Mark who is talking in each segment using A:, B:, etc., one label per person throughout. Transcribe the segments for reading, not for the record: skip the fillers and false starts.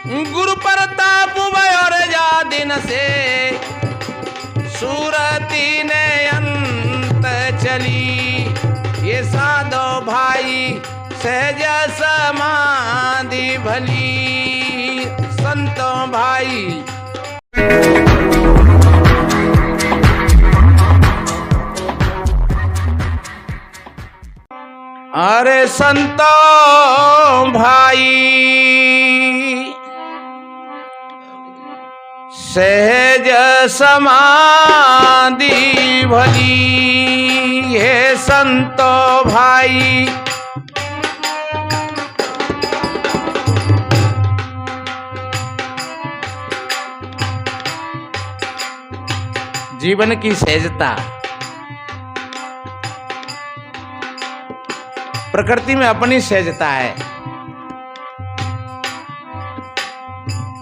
A: गुरु प्रताप और जा दिन से सूरती ने अंत चली। ये साधो भाई सहज समाधि भली। संतों भाई अरे संतों भाई सहज समाधि भली। हे संतों भाई जीवन की सहजता। प्रकृति में अपनी सहजता है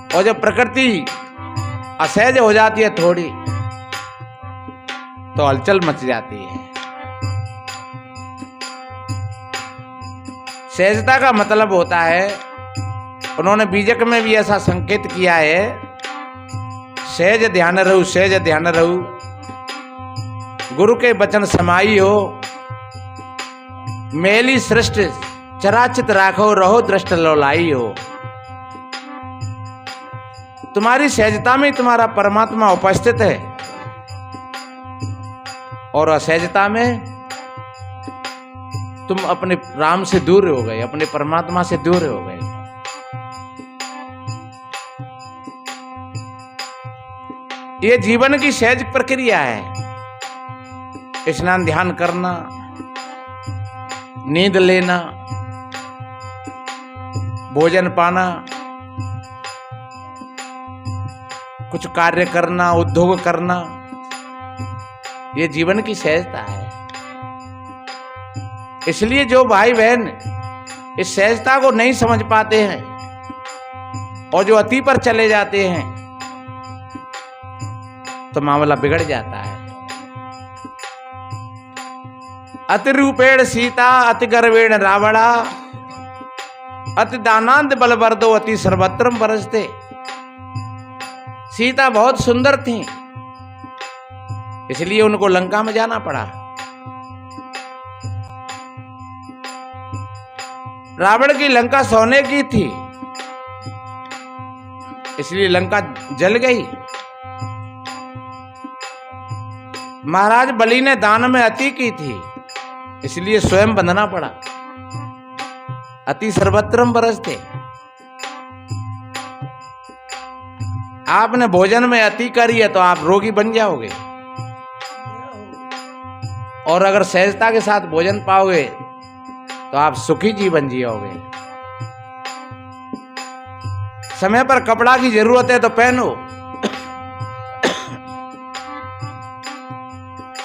A: और जब प्रकृति असहज हो जाती है थोड़ी तो हलचल मच जाती है। सहजता का मतलब होता है, उन्होंने बीजक में भी ऐसा संकेत किया है, सहज ध्यान रहू, सहज ध्यान रहू, गुरु के वचन समाई हो, मेली सृष्टि चराचित राखो, रहो दृष्ट लोलाई हो। तुम्हारी सहजता में तुम्हारा परमात्मा उपस्थित है और असहजता में तुम अपने राम से दूर हो गए, अपने परमात्मा से दूर हो गए। ये जीवन की सहज प्रक्रिया है। स्नान ध्यान करना, नींद लेना, भोजन पाना, कुछ कार्य करना, उद्योग करना, ये जीवन की सहजता है। इसलिए जो भाई बहन इस सहजता को नहीं समझ पाते हैं और जो अति पर चले जाते हैं तो मामला बिगड़ जाता है। अति रूपेण सीता अति गर्वेण रावणा अति दानांत बलवर्दो अति सर्वत्रम बरसते। सीता बहुत सुंदर थी, इसलिए उनको लंका में जाना पड़ा। रावण की लंका सोने की थी, इसलिए लंका जल गई। महाराज बलि ने दान में अति की थी, इसलिए स्वयं बंधना पड़ा। अति सर्वत्रम बरसते। आपने भोजन में अति करी है तो आप रोगी बन जाओगे, और अगर सहजता के साथ भोजन पाओगे तो आप सुखी जीवन जियोगे। समय पर कपड़ा की जरूरत है तो पहनो,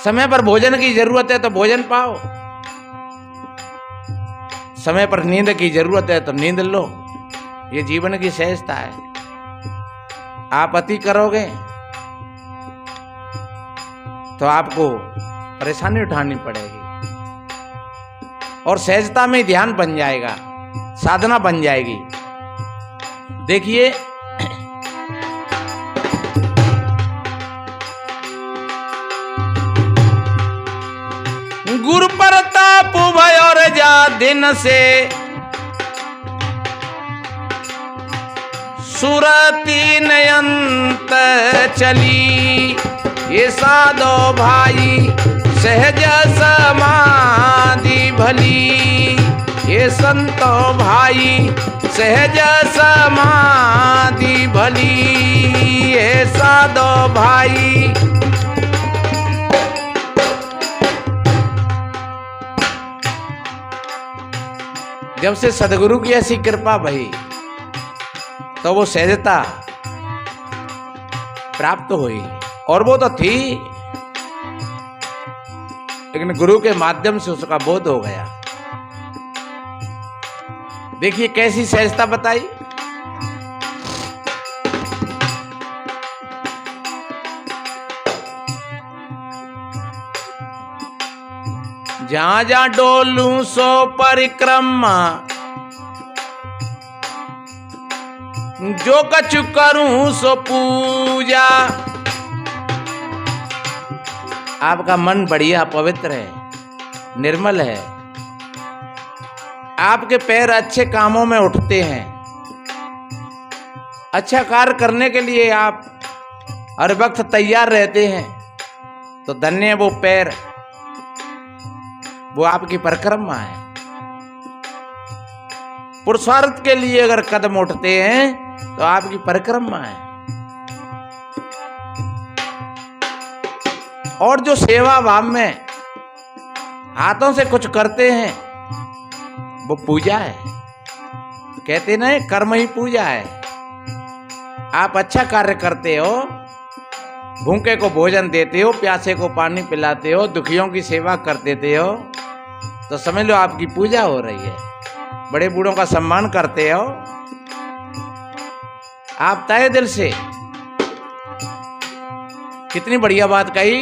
A: समय पर भोजन की जरूरत है तो भोजन पाओ, समय पर नींद की जरूरत है तो नींद लो। ये जीवन की सहजता है। आप अति करोगे तो आपको परेशानी उठानी पड़ेगी, और सहजता में ध्यान बन जाएगा, साधना बन जाएगी। देखिए गुरु प्रताप भय और जा दिन से सुरती नयंत चली। ये साधो भाई सहज समाधि भली। ये संतो भाई सहज समाधि भली। ये साधो भाई जब से सदगुरु की ऐसी कृपा भई तो वो सहजता प्राप्त हुई, और वो तो थी लेकिन गुरु के माध्यम से उसका बोध हो गया। देखिए कैसी सहजता बताई। जहां जहां डोलू सो परिक्रमा जो कछु करूं सो पूजा। आपका मन बढ़िया पवित्र है, निर्मल है, आपके पैर अच्छे कामों में उठते हैं, अच्छा कार्य करने के लिए आप हर वक्त तैयार रहते हैं, तो धन्य है वो पैर, वो आपकी परिक्रमा है। पुरुषार्थ के लिए अगर कदम उठते हैं तो आपकी परिक्रमा है। और जो सेवा भाव में हाथों से कुछ करते हैं वो पूजा है। कहते ना कर्म ही पूजा है। आप अच्छा कार्य करते हो, भूखे को भोजन देते हो, प्यासे को पानी पिलाते हो, दुखियों की सेवा कर देते हो, तो समझ लो आपकी पूजा हो रही है। बड़े बूढ़ों का सम्मान करते हो आप तहे दिल से। कितनी बढ़िया बात कही।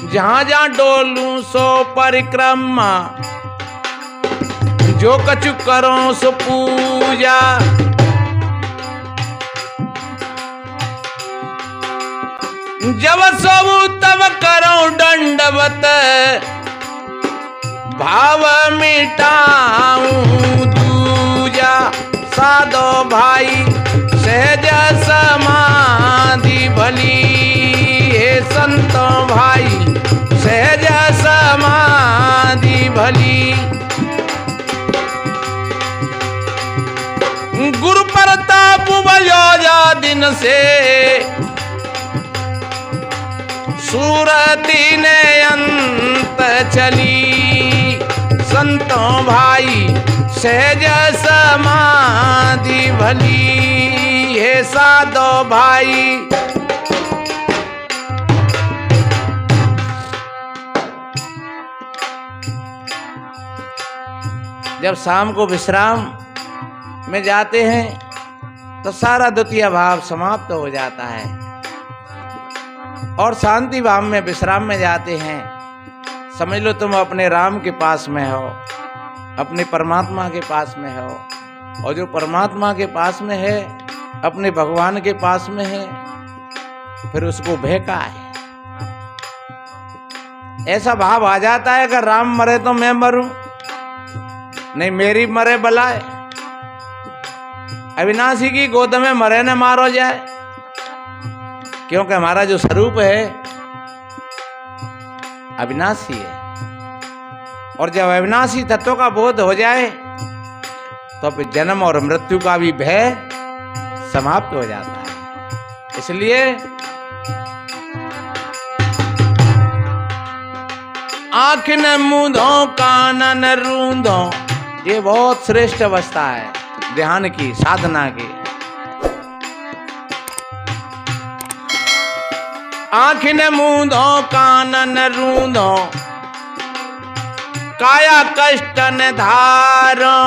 A: जहां जहां डोलूं सो परिक्रमा, जो कछु करो सो पूजा। जब सब तब करो दंडवत, भाव मिटाऊं दूजा। साधो भाई सहज समाधि भली, हे संतो भाई सहज समाधि भली। गुरु प्रताप भयो जा दिन से, सूरती ने अंत चली। संतों भाई सहज समाधि भली, हे साधो भाई। जब शाम को विश्राम में जाते हैं तो सारा द्वितीय भाव समाप्त हो जाता है और शांति भाव में विश्राम में जाते हैं। समझ लो तुम अपने राम के पास में हो, अपने परमात्मा के पास में हो, और जो परमात्मा के पास में है अपने भगवान के पास में है, फिर उसको भय का है। ऐसा भाव आ जाता है अगर राम मरे तो मैं मरूं, नहीं मेरी मरे बलाए। अविनाशी की गोद में मरे न मारो जाए, क्योंकि हमारा जो स्वरूप है अविनाशी है। और जब अविनाशी तत्व का बोध हो जाए तो फिर जन्म और मृत्यु का भी भय समाप्त हो जाता है। इसलिए आँख न मूंदो कान न रूंदो, ये बहुत श्रेष्ठ अवस्था है ध्यान की, साधना की। आँख न मूंदो कान न रूंदो, काया कष्ट न धारो।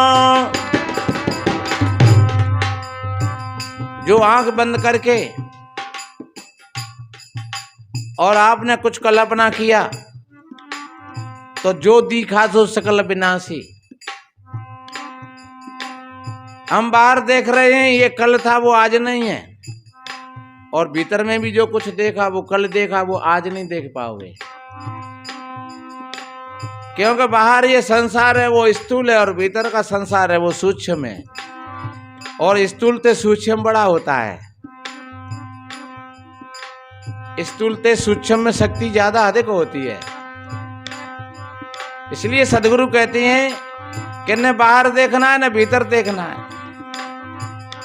A: जो आंख बंद करके और आपने कुछ कल्पना किया तो जो दिखा सो सकल विनाशी। हम बाहर देख रहे हैं ये कल था वो आज नहीं है, और भीतर में भी जो कुछ देखा वो कल देखा वो आज नहीं देख पाओगे, क्योंकि बाहर ये संसार है वो स्थूल है और भीतर का संसार है वो सूक्ष्म है, और स्थूल ते सूक्ष्म बड़ा होता है। स्थूल ते सूक्ष्म में शक्ति ज्यादा अधिक होती है। इसलिए सदगुरु कहते हैं कि न बाहर देखना है न भीतर देखना है,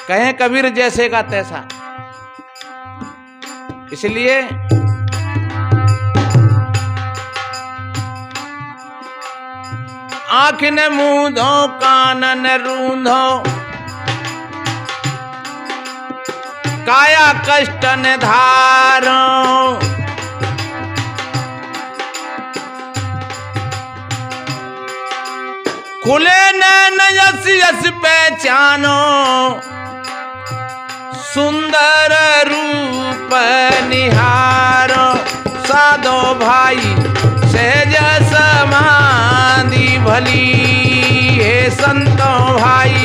A: कहें कबीर जैसे का तैसा। इसलिए आँख न मूंदो कान न रूंदो, काया कष्ट न धारो। खुले नैन यस यस पहचानो, सुंदर रूप निहारो। साधो भाई सहज समाधि भली, हे संतों भाई।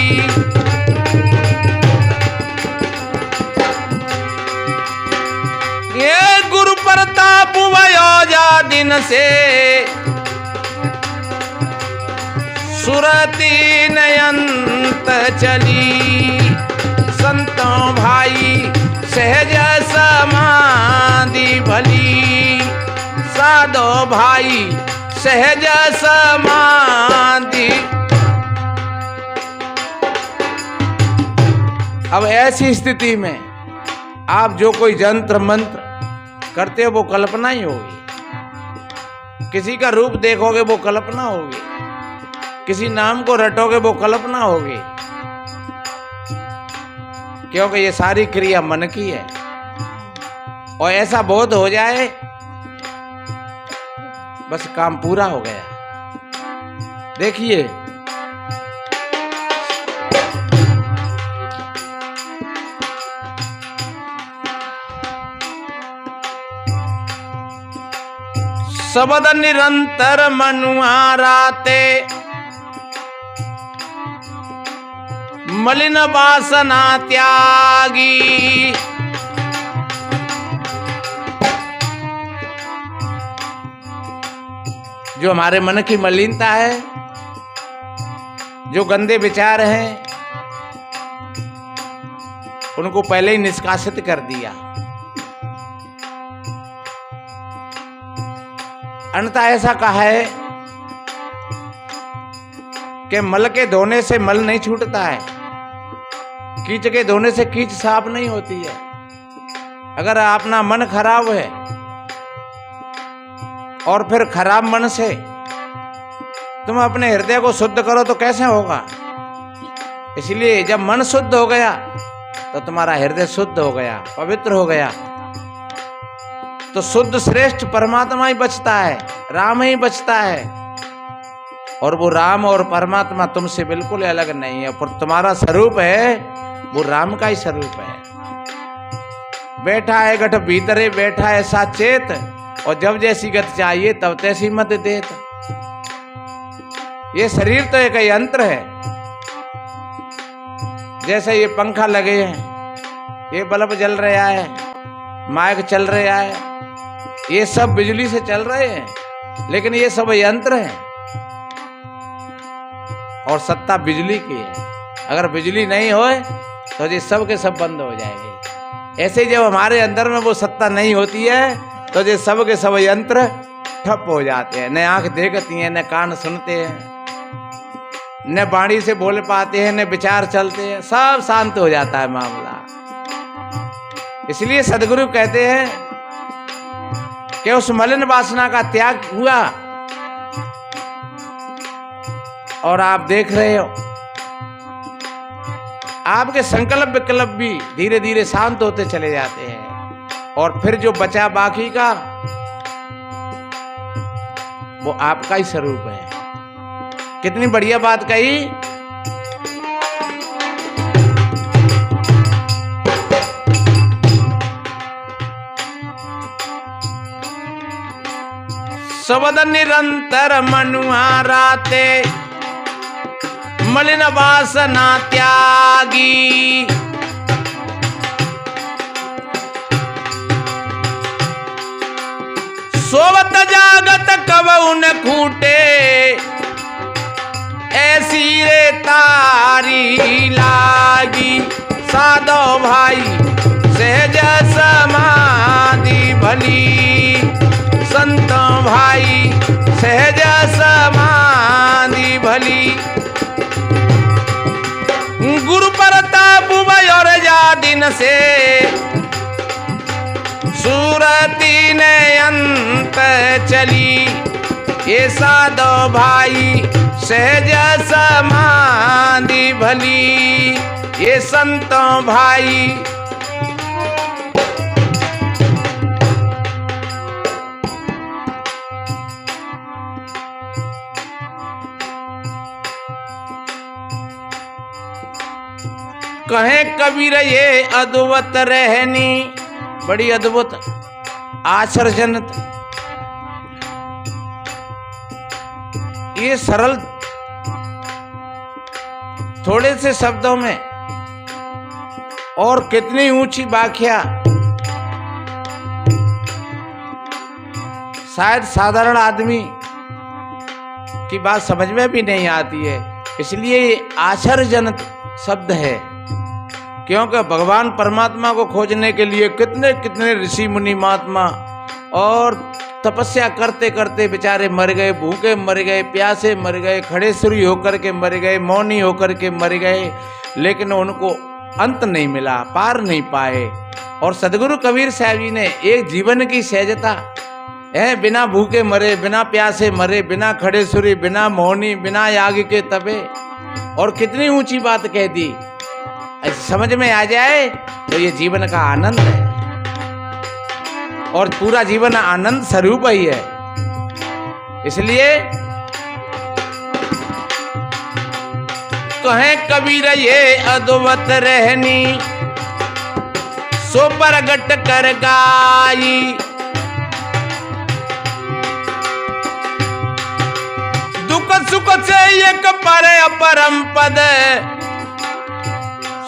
A: ये गुरु प्रताप भयो जा दिन से सुरती नयंत चली। संतों भाई सहज समाधि भली, साधो भाई सहज समाधि। अब ऐसी स्थिति में आप जो कोई जंत्र मंत्र करते हो वो कल्पना ही होगी। किसी का रूप देखोगे वो कल्पना होगी, किसी नाम को रटोगे वो कल्पना होगी, क्योंकि ये सारी क्रिया मन की है। और ऐसा बोध हो जाए बस काम पूरा हो गया। देखिए शब्द निरंतर मनुआराते, मलिन वासना त्यागी। जो हमारे मन की मलिनता है, जो गंदे विचार हैं, उनको पहले ही निष्कासित कर दिया। अन्यथा ऐसा कहा है कि मल के धोने से मल नहीं छूटता है, कीच के धोने से कीच साफ नहीं होती है। अगर अपना मन खराब है और फिर खराब मन से तुम अपने हृदय को शुद्ध करो तो कैसे होगा। इसलिए जब मन शुद्ध हो गया तो तुम्हारा हृदय शुद्ध हो गया, पवित्र हो गया, तो शुद्ध श्रेष्ठ परमात्मा ही बचता है, राम ही बचता है। और वो राम और परमात्मा तुमसे बिल्कुल अलग नहीं है, पर तुम्हारा स्वरूप है वो राम का ही स्वरूप है। बैठा है गठ भीतरे बैठा है साचेत, और जब जैसी गत चाहिए तब तैसी मत देत। ये शरीर तो एक यंत्र है, जैसे ये पंखा लगे हैं, ये बल्ब जल रहा है, माइक चल रहा है, ये सब बिजली से चल रहे हैं, लेकिन ये सब यंत्र हैं और सत्ता बिजली की है। अगर बिजली नहीं होए तो ये सब के सब बंद हो जाएंगे। ऐसे ही जब हमारे अंदर में वो सत्ता नहीं होती है तो ये सब के सब यंत्र ठप हो जाते हैं। न आंख देखती हैं, न कान सुनते हैं, न वाणी से बोल पाते हैं, न विचार चलते हैं, सब शांत हो जाता है मामला। इसलिए सदगुरु कहते हैं कि उस मलिन वासना का त्याग हुआ और आप देख रहे हो आपके संकल्प विकल्प भी धीरे धीरे शांत होते चले जाते हैं, और फिर जो बचा बाकी का वो आपका ही स्वरूप है। कितनी बढ़िया बात कही। शब्द निरंतर मनुआराते, मलिन वासना त्यागी। सोवत जागत कबहु न खूटे, ऐसी रे तारी लागी। साधो भाई सहज समाधि भली, संतों भाई सहज समाधि भली। गुरु प्रताप और जा दिन से सूरती ने अंत चली। ये साधो भाई सहज समाधि भली, ये संतों भाई। कहे कबीर ये अद्भुत रहनी, बड़ी अद्भुत आश्चर्यजनक, ये सरल थोड़े से शब्दों में और कितनी ऊंची व्याख्या शायद साधारण आदमी की बात समझ में भी नहीं आती है। इसलिए ये आश्चर्यजनक शब्द है, क्योंकि भगवान परमात्मा को खोजने के लिए कितने कितने ऋषि मुनि महात्मा और तपस्या करते करते बेचारे मर गए, भूखे मर गए, प्यासे मर गए, खड़े सुरी होकर के मर गए, मौनी होकर के मर गए, लेकिन उनको अंत नहीं मिला, पार नहीं पाए। और सदगुरु कबीर साहब जी ने एक जीवन की सहजता है, बिना भूखे मरे, बिना प्यासे मरे, बिना खड़े सुरी, बिना मौनी, बिना याग के तपे, और कितनी ऊंची बात कह दी। समझ में आ जाए तो ये जीवन का आनंद है, और पूरा जीवन आनंद स्वरूप ही है। इसलिए कहें कबीर ये अद्भुत रहनी, सो प्रगट कर गाई, दुख सुख से एक पर अपरम पद,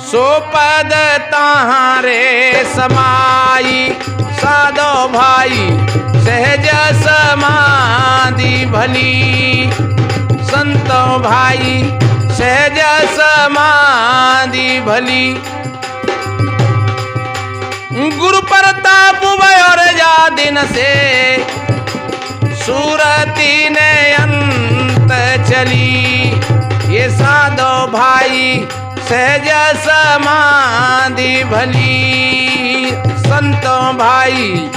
A: सो पद ताहारे समाई, साधो भाई सहज समाधि भली, संतो भाई सहज समाधि भली, गुरु प्रताप और जा दिन से, सूरती ने अंत चली, ये साधो भाई सहज समाधि भली, संतो भाई।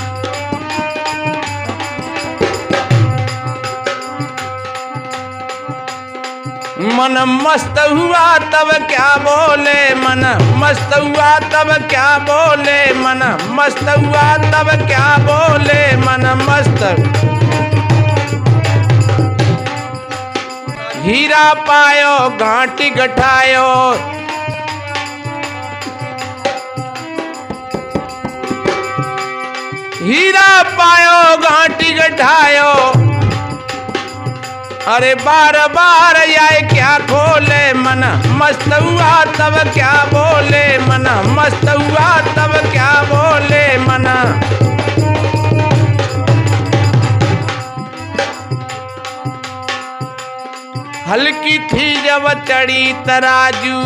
A: मन मस्त हुआ तब क्या बोले, मन मस्त हुआ तब क्या बोले, मन मस्त हुआ तब क्या बोले, मन मस्त। हीरा पायो घाटी गठायो, हीरा पायो घाटी गठायो, अरे बार बार आए क्या खोले, मन मस्त हुआ तब क्या बोले, मन मस्त हुआ तब क्या बोले, मन। हल्की थी जब चढ़ी तराजू,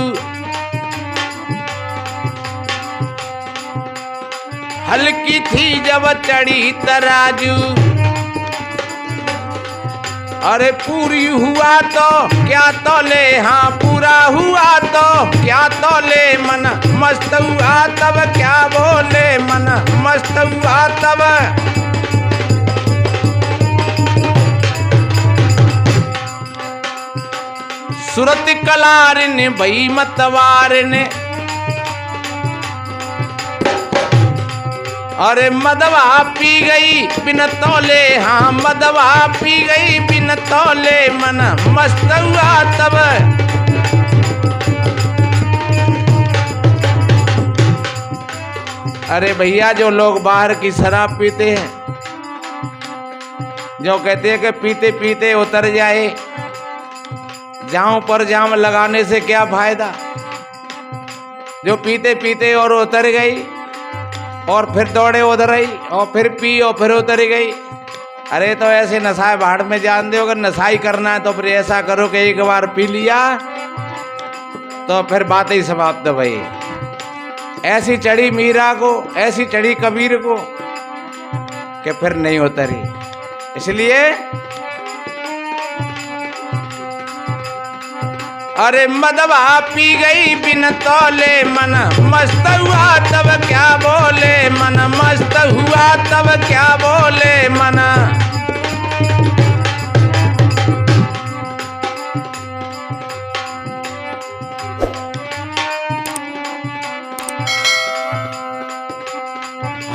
A: हल्की थी जब चढ़ी तराजू, अरे पूरी हुआ तो क्या तोले, हाँ पूरा हुआ तो क्या तोले, मन मस्त हुआ तब क्या बोले, मन मस्त हुआ तब। सुरत कलार ने भई मतवार ने, अरे मदवा पी गई बिन तौले, हाँ मदवा पी गई बिन तौले, मन मस्त हुआ तब। अरे भैया जो लोग बाहर की शराब पीते हैं, जो कहते हैं कि पीते पीते उतर जाए, जाम पर जाम लगाने से क्या फायदा, जो पीते पीते और उतर गई और फिर दौड़े उधर आई और फिर पी और फिर उतर गई। अरे तो ऐसे नशाए भाड़ में जान दो, अगर नशाई करना है तो फिर ऐसा करो कि एक बार पी लिया तो फिर बात ही समाप्त भाई। ऐसी चढ़ी मीरा को, ऐसी चढ़ी कबीर को कि फिर नहीं उतरी। इसलिए अरे मदवा पी गई बिन तौले, मन मस्त हुआ तब क्या बोले, मन मस्त हुआ तब क्या बोले, मन।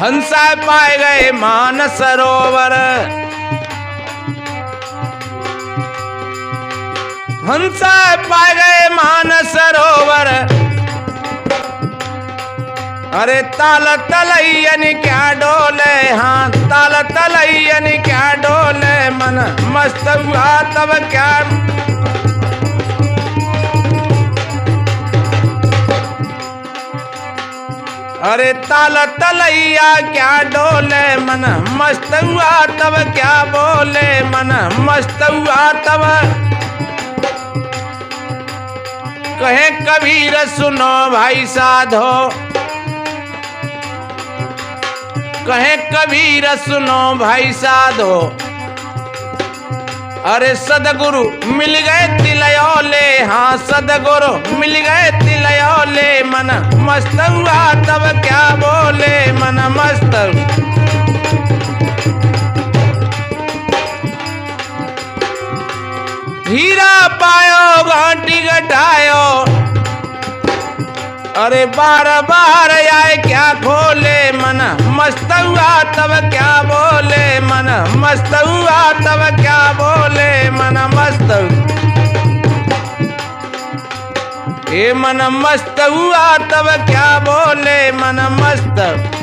A: हंसा पाए गए मानस सरोवर, हंसा पाए गए मानस सरोवर, अरे ताल तलैयन क्या डोले, हाँ ताल तलैयन क्या डोले, मन मस्त हुआ तब क्या। अरे ताल तलैया क्या डोले मन मस्त हुआ तब क्या बोले मन मस्त हुआ तब। कहे कबीर सुनो भाई साधो, कहे कबीर सुनो भाई साधो। अरे सदगुरु मिल गए तिलयोले, हाँ सदगुरु मिल गए तिलयोले मन मस्त हुआ तब क्या बोले मन मस्त। हीरा पायो घाटी घटायो, अरे बार बार आए क्या खोले मन मस्त हुआ तब क्या बोले मन मस्त हुआ तब क्या बोले मन मस्त। ए मन मस्त हुआ तब क्या बोले मन मस्त।